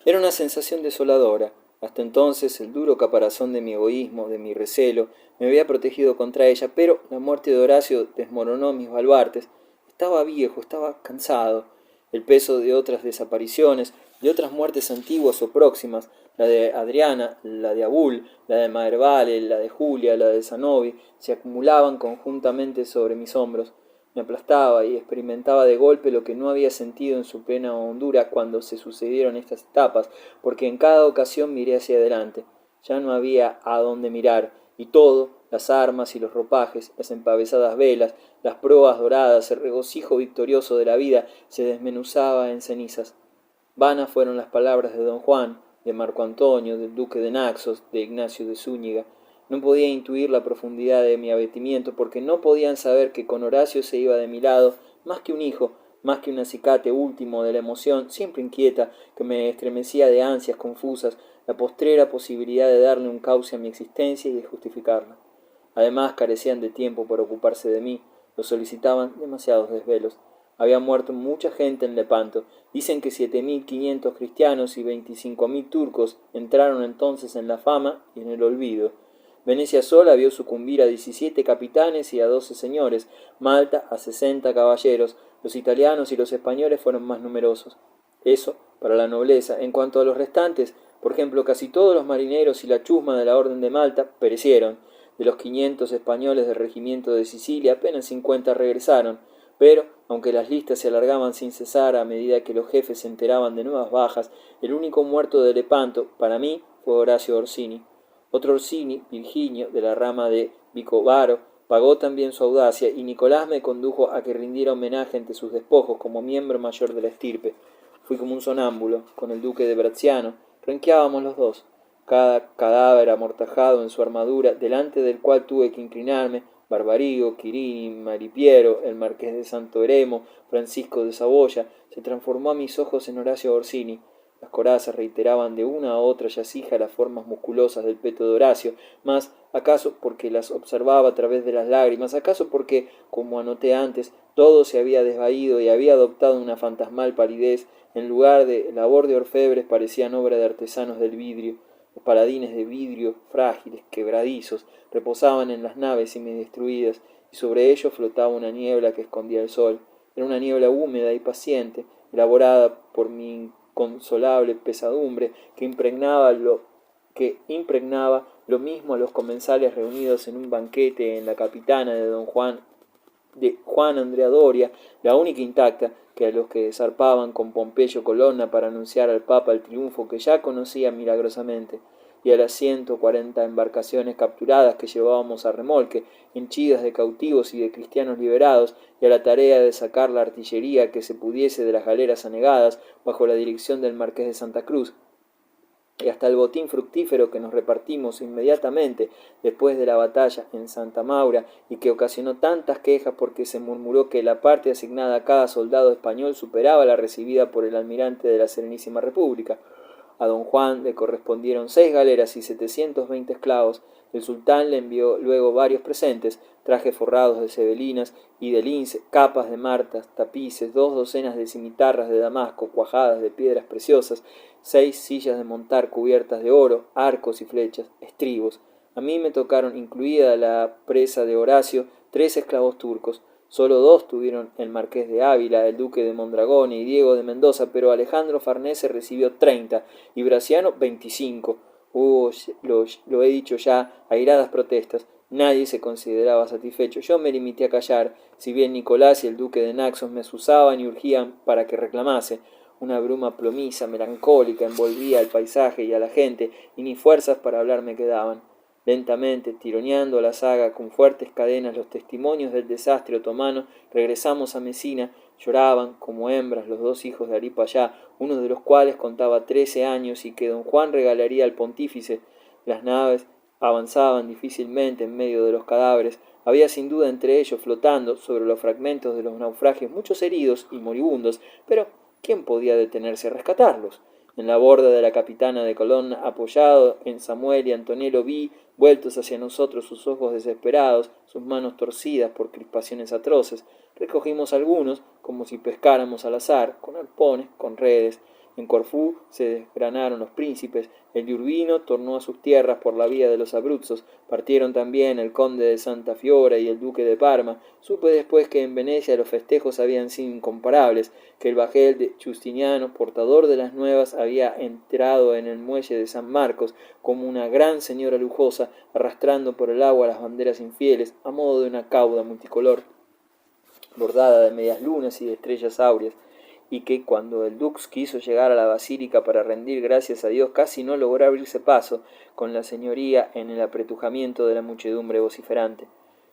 Era una sensación desoladora. Hasta entonces el duro caparazón de mi egoísmo, de mi recelo, me había protegido contra ella, pero la muerte de Horacio desmoronó mis baluartes. Estaba viejo, estaba cansado. El peso de otras desapariciones, de otras muertes antiguas o próximas, la de Adriana, la de Abul, la de Maherbale, la de Julia, la de Zanobi, se acumulaban conjuntamente sobre mis hombros. Me aplastaba y experimentaba de golpe lo que no había sentido en su plena hondura cuando se sucedieron estas etapas, porque en cada ocasión miré hacia adelante. Ya no había a dónde mirar, y todo, las armas y los ropajes, las empavesadas velas, las proas doradas, el regocijo victorioso de la vida, se desmenuzaba en cenizas. Vanas fueron las palabras de don Juan, de Marco Antonio, del duque de Naxos, de Ignacio de Zúñiga. No podía intuir la profundidad de mi abatimiento, porque no podían saber que con Horacio se iba de mi lado más que un hijo, más que un acicate último de la emoción, siempre inquieta, que me estremecía de ansias confusas, la postrera posibilidad de darle un cauce a mi existencia y de justificarla. Además carecían de tiempo para ocuparse de mí, lo solicitaban demasiados desvelos. Había muerto mucha gente en Lepanto. Dicen que 7.500 cristianos y 25.000 turcos entraron entonces en la fama y en el olvido. Venecia sola vio sucumbir a 17 capitanes y a 12 señores, Malta a 60 caballeros, los italianos y los españoles fueron más numerosos. Eso para la nobleza. En cuanto a los restantes, por ejemplo, casi todos los marineros y la chusma de la Orden de Malta perecieron. De los 500 españoles del regimiento de Sicilia, apenas 50 regresaron, pero, aunque las listas se alargaban sin cesar a medida que los jefes se enteraban de nuevas bajas, el único muerto de Lepanto, para mí, fue Horacio Orsini. Otro Orsini, Virginio, de la rama de Vicovaro, pagó también su audacia, y Nicolás me condujo a que rindiera homenaje ante sus despojos como miembro mayor de la estirpe. Fui como un sonámbulo, con el duque de Bracciano, renqueábamos los dos, cada cadáver amortajado en su armadura, delante del cual tuve que inclinarme, Barbarigo, Quirini, Maripiero, el marqués de Santo Eremo, Francisco de Saboya, se transformó a mis ojos en Horacio Orsini. Las corazas reiteraban de una a otra yacija las formas musculosas del peto de Horacio, mas acaso porque las observaba a través de las lágrimas, acaso porque, como anoté antes, todo se había desvaído y había adoptado una fantasmal palidez, en lugar de labor de orfebres parecían obra de artesanos del vidrio. Los paladines de vidrio, frágiles, quebradizos, reposaban en las naves semidestruidas, y sobre ellos flotaba una niebla que escondía el sol. Era una niebla húmeda y paciente, elaborada por mi inconsolable pesadumbre, que impregnaba lo mismo a los comensales reunidos en un banquete en la capitana de Juan Andrea Doria, la única intacta, que a los que zarpaban con Pompeyo Colonna para anunciar al Papa el triunfo que ya conocía milagrosamente, y a las 140 embarcaciones capturadas que llevábamos a remolque, henchidas de cautivos y de cristianos liberados, y a la tarea de sacar la artillería que se pudiese de las galeras anegadas bajo la dirección del marqués de Santa Cruz, y hasta el botín fructífero que nos repartimos inmediatamente después de la batalla en Santa Maura y que ocasionó tantas quejas porque se murmuró que la parte asignada a cada soldado español superaba la recibida por el almirante de la Serenísima República. A don Juan le correspondieron 6 galeras y 720 esclavos. El sultán le envió luego varios presentes, trajes forrados de cebelinas y de lince, capas de martas, tapices, 2 docenas de cimitarras de Damasco cuajadas de piedras preciosas, 6 sillas de montar cubiertas de oro, arcos y flechas, estribos. A mí me tocaron, incluida la presa de Horacio, 3 esclavos turcos. Solo 2 tuvieron el marqués de Ávila, el duque de Mondragón y Diego de Mendoza, pero Alejandro Farnese recibió 30 y Braciano 25. Hubo, lo he dicho ya, airadas protestas. Nadie se consideraba satisfecho. Yo me limité a callar, si bien Nicolás y el duque de Naxos me asusaban y urgían para que reclamase. Una bruma plomiza, melancólica, envolvía el paisaje y a la gente, y ni fuerzas para hablar me quedaban. Lentamente, tironeando a la saga con fuertes cadenas los testimonios del desastre otomano, regresamos a Mesina. Lloraban como hembras los 2 hijos de Ali Payá, uno de los cuales contaba 13 años y que don Juan regalaría al pontífice. Las naves avanzaban difícilmente en medio de los cadáveres. Había sin duda entre ellos, flotando sobre los fragmentos de los naufragios, muchos heridos y moribundos, pero ¿quién podía detenerse a rescatarlos? En la borda de la capitana de Colonna, apoyado en Samuel y Antonello, vi vueltos hacia nosotros sus ojos desesperados, sus manos torcidas por crispaciones atroces. Recogimos algunos, como si pescáramos al azar, con arpones, con redes. En Corfú se desgranaron los príncipes, el de Urbino tornó a sus tierras por la vía de los Abruzos, partieron también el conde de Santa Fiora y el duque de Parma. Supe después que en Venecia los festejos habían sido incomparables, que el bajel de Justiniano, portador de las nuevas, había entrado en el muelle de San Marcos como una gran señora lujosa, arrastrando por el agua las banderas infieles, a modo de una cauda multicolor, bordada de medias lunas y de estrellas áureas, y que cuando el dux quiso llegar a la basílica para rendir gracias a Dios casi no logró abrirse paso con la señoría en el apretujamiento de la muchedumbre vociferante.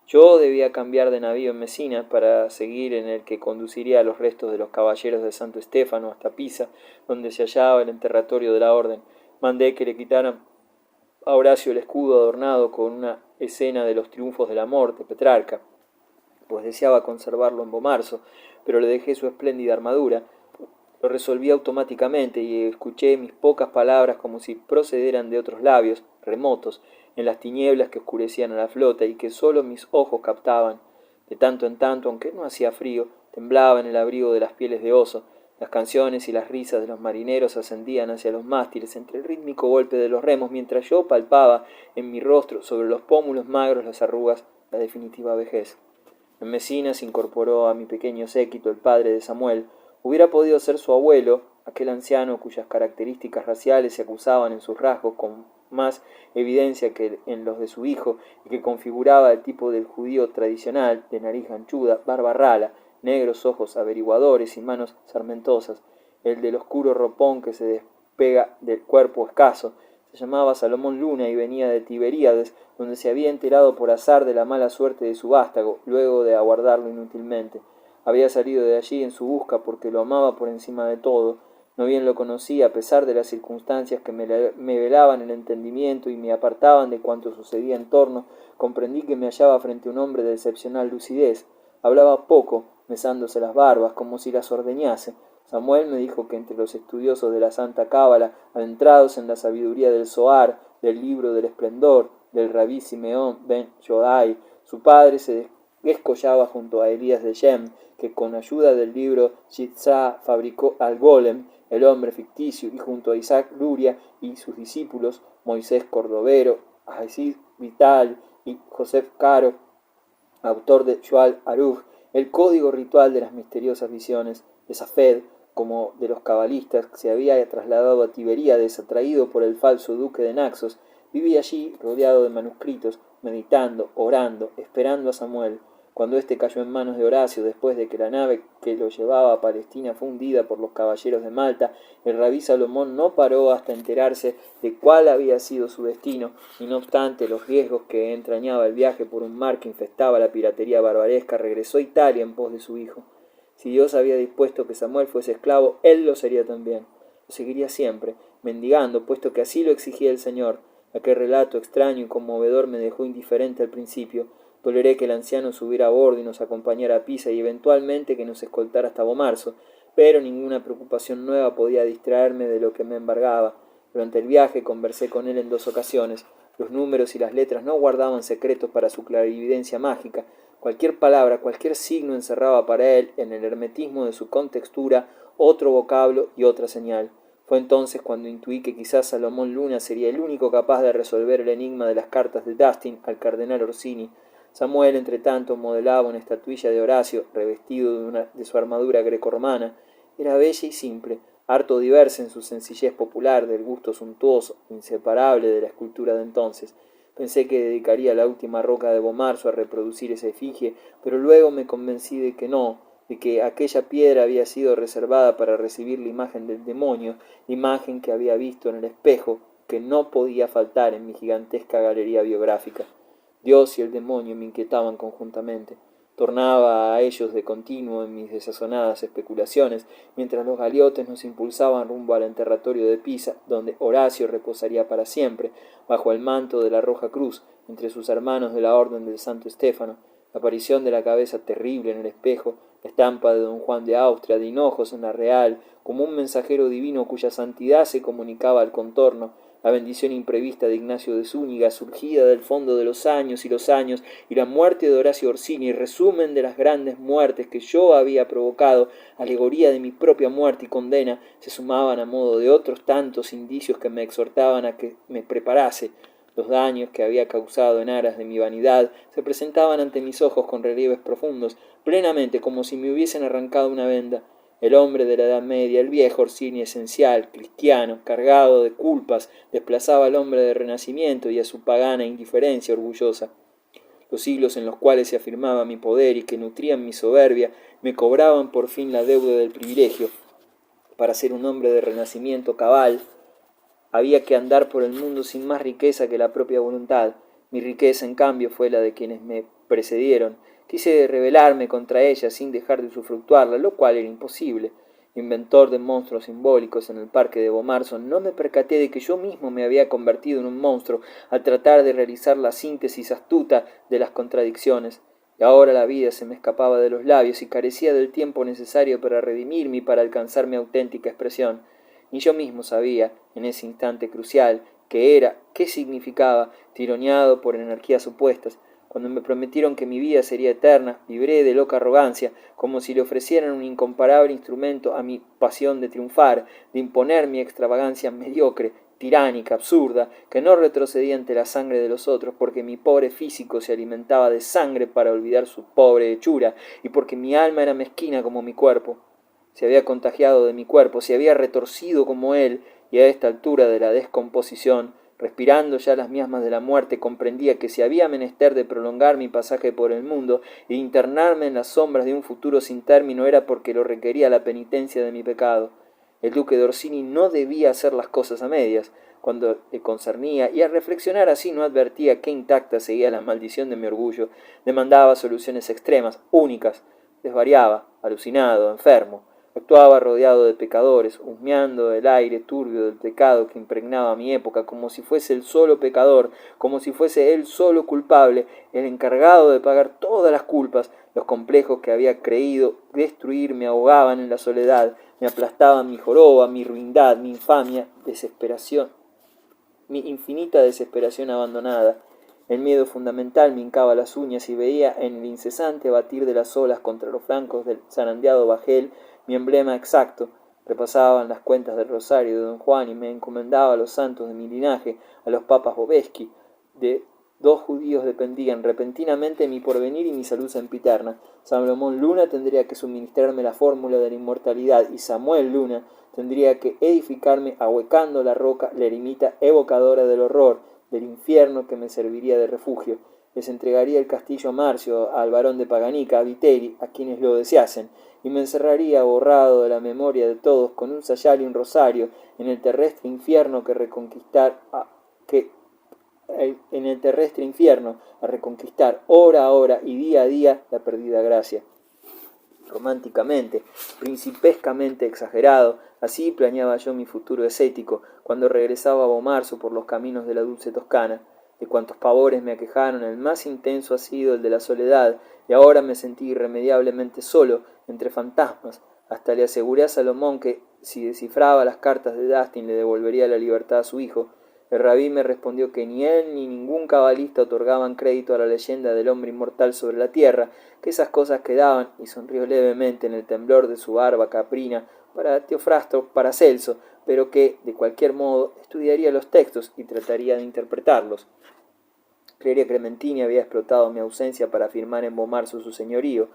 Yo debía cambiar de navío en Mesina para seguir en el que conduciría a los restos de los caballeros de Santo Estéfano hasta Pisa, donde se hallaba el enterratorio de la orden. Mandé que le quitaran a Horacio el escudo adornado con una escena de los triunfos del amor de Petrarca, pues deseaba conservarlo en Bomarzo, pero le dejé su espléndida armadura. Lo resolví automáticamente y escuché mis pocas palabras como si procedieran de otros labios, remotos, en las tinieblas que oscurecían a la flota y que sólo mis ojos captaban. De tanto en tanto, aunque no hacía frío, temblaba en el abrigo de las pieles de oso. Las canciones y las risas de los marineros ascendían hacia los mástiles entre el rítmico golpe de los remos, mientras yo palpaba en mi rostro, sobre los pómulos magros, las arrugas, la definitiva vejez. En Mesina se incorporó a mi pequeño séquito el padre de Samuel. Hubiera podido ser su abuelo, aquel anciano cuyas características raciales se acusaban en sus rasgos con más evidencia que en los de su hijo, y que configuraba el tipo del judío tradicional, de nariz ganchuda, barba rala, negros ojos averiguadores y manos sarmentosas, el del oscuro ropón que se despega del cuerpo escaso. Se llamaba Salomón Luna y venía de Tiberíades, donde se había enterado por azar de la mala suerte de su vástago, luego de aguardarlo inútilmente. Había salido de allí en su busca porque lo amaba por encima de todo. No bien lo conocí, a pesar de las circunstancias que me velaban el entendimiento y me apartaban de cuanto sucedía en torno, comprendí que me hallaba frente a un hombre de excepcional lucidez. Hablaba poco, mesándose las barbas, como si las ordeñase. Samuel me dijo que entre los estudiosos de la Santa Cábala, adentrados en la sabiduría del Zohar, del libro del esplendor, del Rabí Simeón ben Yodai, su padre se descollaba junto a Elías de Shem, que con ayuda del libro Yitzhak fabricó al Golem, el hombre ficticio, y junto a Isaac Luria y sus discípulos, Moisés Cordovero, Aziz Vital y Joseph Caro, autor de Shual Aruj, el código ritual de las misteriosas visiones de Safed, como de los cabalistas, se había trasladado a Tiberíades, atraído por el falso duque de Naxos. Vivía allí, rodeado de manuscritos, meditando, orando, esperando a Samuel. Cuando éste cayó en manos de Horacio, después de que la nave que lo llevaba a Palestina fue hundida por los caballeros de Malta, el rabí Salomón no paró hasta enterarse de cuál había sido su destino, y no obstante los riesgos que entrañaba el viaje por un mar que infestaba la piratería barbaresca, regresó a Italia en pos de su hijo. Si Dios había dispuesto que Samuel fuese esclavo, él lo sería también. Lo seguiría siempre, mendigando, puesto que así lo exigía el Señor. Aquel relato extraño y conmovedor me dejó indiferente al principio. Toleré que el anciano subiera a bordo y nos acompañara a Pisa y eventualmente que nos escoltara hasta Bomarzo, pero ninguna preocupación nueva podía distraerme de lo que me embargaba. Durante el viaje conversé con él en 2 ocasiones. Los números y las letras no guardaban secretos para su clarividencia mágica. Cualquier palabra, cualquier signo encerraba para él, en el hermetismo de su contextura, otro vocablo y otra señal. Fue entonces cuando intuí que quizás Salomón Luna sería el único capaz de resolver el enigma de las cartas de Dustin al cardenal Orsini. Samuel, entre tanto, modelaba una estatuilla de Horacio, revestido de su armadura grecorromana. Era bella y simple, harto diversa en su sencillez popular, del gusto suntuoso, inseparable de la escultura de entonces. Pensé que dedicaría la última roca de Bomarzo a reproducir esa efigie, pero luego me convencí de que no, de que aquella piedra había sido reservada para recibir la imagen del demonio, la imagen que había visto en el espejo, que no podía faltar en mi gigantesca galería biográfica. Dios y el demonio me inquietaban conjuntamente. Tornaba a ellos de continuo en mis desazonadas especulaciones, mientras los galiotes nos impulsaban rumbo al enterratorio de Pisa, donde Horacio reposaría para siempre, bajo el manto de la Roja Cruz, entre sus hermanos de la Orden del Santo Estéfano. La aparición de la cabeza terrible en el espejo, la estampa de don Juan de Austria, de hinojos en la real, como un mensajero divino cuya santidad se comunicaba al contorno, la bendición imprevista de Ignacio de Zúñiga, surgida del fondo de los años, y la muerte de Horacio Orsini, resumen de las grandes muertes que yo había provocado, alegoría de mi propia muerte y condena, se sumaban a modo de otros tantos indicios que me exhortaban a que me preparase. Los daños que había causado en aras de mi vanidad se presentaban ante mis ojos con relieves profundos, plenamente como si me hubiesen arrancado una venda. El hombre de la Edad Media, el viejo Orsini esencial, cristiano, cargado de culpas, desplazaba al hombre del Renacimiento y a su pagana indiferencia orgullosa. Los siglos en los cuales se afirmaba mi poder y que nutrían mi soberbia me cobraban por fin la deuda del privilegio. Para ser un hombre de Renacimiento cabal, había que andar por el mundo sin más riqueza que la propia voluntad. Mi riqueza, en cambio, fue la de quienes me precedieron. Quise rebelarme contra ella sin dejar de usufructuarla, lo cual era imposible. Inventor de monstruos simbólicos en el parque de Bomarson, no me percaté de que yo mismo me había convertido en un monstruo al tratar de realizar la síntesis astuta de las contradicciones. Y ahora la vida se me escapaba de los labios y carecía del tiempo necesario para redimirme y para alcanzar mi auténtica expresión. Ni yo mismo sabía, en ese instante crucial, qué era, qué significaba, tironeado por energías opuestas. Cuando me prometieron que mi vida sería eterna, vibré de loca arrogancia, como si le ofrecieran un incomparable instrumento a mi pasión de triunfar, de imponer mi extravagancia mediocre, tiránica, absurda, que no retrocedía ante la sangre de los otros, porque mi pobre físico se alimentaba de sangre para olvidar su pobre hechura, y porque mi alma era mezquina como mi cuerpo. Se había contagiado de mi cuerpo, se había retorcido como él, y a esta altura de la descomposición, respirando ya las miasmas de la muerte, comprendía que si había menester de prolongar mi pasaje por el mundo e internarme en las sombras de un futuro sin término, era porque lo requería la penitencia de mi pecado. El duque de Orsini no debía hacer las cosas a medias, cuando le concernía, y al reflexionar así no advertía qué intacta seguía la maldición de mi orgullo. Demandaba soluciones extremas, únicas. Desvariaba, alucinado, enfermo. Actuaba rodeado de pecadores, husmeando el aire turbio del pecado que impregnaba mi época, como si fuese el solo pecador, como si fuese él solo culpable, el encargado de pagar todas las culpas. Los complejos que había creído destruir me ahogaban en la soledad, me aplastaban mi joroba, mi ruindad, mi infamia, desesperación, mi infinita desesperación abandonada. El miedo fundamental me hincaba las uñas y veía en el incesante batir de las olas contra los flancos del zarandeado bajel mi emblema exacto. Repasaban las cuentas del rosario de don Juan y me encomendaba a los santos de mi linaje, a los papas Bobeski. De dos judíos dependían repentinamente mi porvenir y mi salud sempiterna. Salomón Luna tendría que suministrarme la fórmula de la inmortalidad y Samuel Luna tendría que edificarme ahuecando la roca, la eremita evocadora del horror, del infierno que me serviría de refugio. Les entregaría el castillo a Marcio, al barón de Paganica, a Vitelli, a quienes lo deseasen, y me encerraría borrado de la memoria de todos con un sayal y un rosario en el terrestre infierno en el terrestre infierno a reconquistar hora a hora y día a día la perdida gracia. Románticamente, principescamente exagerado, así planeaba yo mi futuro ascético cuando regresaba a Bomarzo por los caminos de la dulce Toscana. De cuantos pavores me aquejaron, el más intenso ha sido el de la soledad, y ahora me sentí irremediablemente solo, entre fantasmas. Hasta le aseguré a Salomón que, si descifraba las cartas de Dastin, le devolvería la libertad a su hijo. El rabí me respondió que ni él ni ningún cabalista otorgaban crédito a la leyenda del hombre inmortal sobre la tierra, que esas cosas quedaban, y sonrió levemente en el temblor de su barba caprina, para Teofrasto Paracelso, pero que, de cualquier modo, estudiaría los textos y trataría de interpretarlos. Clelia Clementini había explotado mi ausencia para afirmar en Bomarzo su señorío.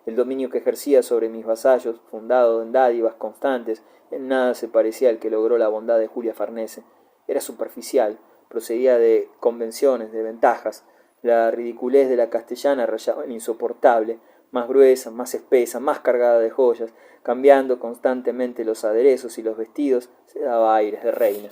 El dominio que ejercía sobre mis vasallos, fundado en dádivas constantes, en nada se parecía al que logró la bondad de Julia Farnese. Era superficial, procedía de convenciones, de ventajas. La ridiculez de la castellana rayaba en insoportable, más gruesa, más espesa, más cargada de joyas, cambiando constantemente los aderezos y los vestidos, se daba aires de reina.